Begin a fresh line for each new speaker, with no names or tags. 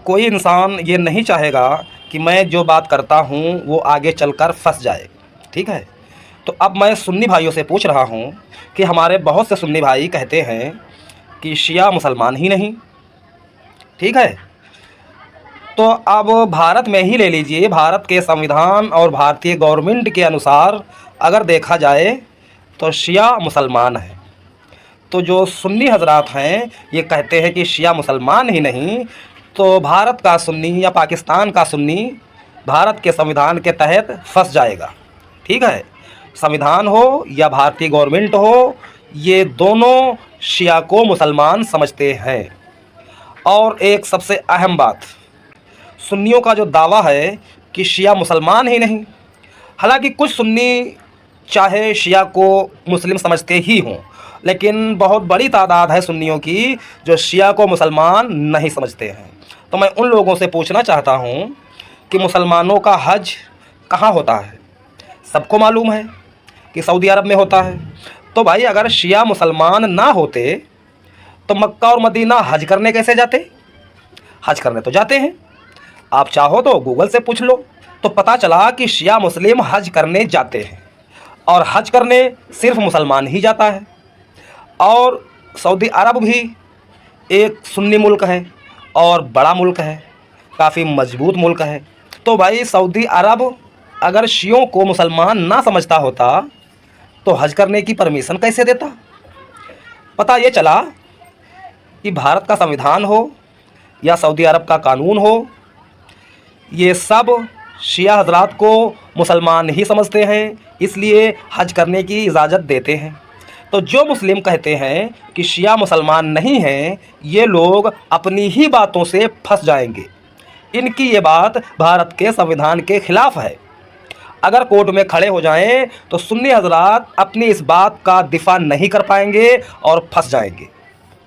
कोई इंसान ये नहीं चाहेगा कि मैं जो बात करता हूँ वो आगे चलकर फंस जाए। ठीक है, तो अब मैं सुन्नी भाइयों से पूछ रहा हूँ कि हमारे बहुत से सुन्नी भाई कहते हैं कि शिया मुसलमान ही नहीं। ठीक है, तो अब भारत में ही ले लीजिए, भारत के संविधान और भारतीय गवर्नमेंट के अनुसार अगर देखा जाए तो शिया मुसलमान है। तो जो सुन्नी हजरात हैं ये कहते हैं कि शिया मुसलमान ही नहीं, तो भारत का सुन्नी या पाकिस्तान का सुन्नी भारत के संविधान के तहत फंस जाएगा। ठीक है, संविधान हो या भारतीय गवर्नमेंट हो, ये दोनों शिया को मुसलमान समझते हैं। और एक सबसे अहम बात, सुन्नियों का जो दावा है कि शिया मुसलमान ही नहीं, हालांकि कुछ सुन्नी चाहे शिया को मुस्लिम समझते ही हों, लेकिन बहुत बड़ी तादाद है सुन्नियों की जो शिया को मुसलमान नहीं समझते हैं। तो मैं उन लोगों से पूछना चाहता हूं कि मुसलमानों का हज कहाँ होता है? सबको मालूम है कि सऊदी अरब में होता है। तो भाई अगर शिया मुसलमान ना होते तो मक्का और मदीना हज करने कैसे जाते? हज करने तो जाते हैं। आप चाहो तो गूगल से पूछ लो, तो पता चला कि शिया मुस्लिम हज करने जाते हैं। और हज करने सिर्फ मुसलमान ही जाता है। और सऊदी अरब भी एक सुन्नी मुल्क है और बड़ा मुल्क है, काफ़ी मजबूत मुल्क है। तो भाई सऊदी अरब अगर शियों को मुसलमान ना समझता होता तो हज करने की परमिशन कैसे देता? पता ये चला कि भारत का संविधान हो या सऊदी अरब का कानून हो, ये सब शिया हजरात को मुसलमान ही समझते हैं, इसलिए हज करने की इजाज़त देते हैं। तो जो मुस्लिम कहते हैं कि शिया मुसलमान नहीं हैं, ये लोग अपनी ही बातों से फंस जाएंगे। इनकी ये बात भारत के संविधान के ख़िलाफ़ है। अगर कोर्ट में खड़े हो जाएं तो सुन्नी हजरात अपनी इस बात का दिफा नहीं कर पाएंगे और फंस जाएंगे।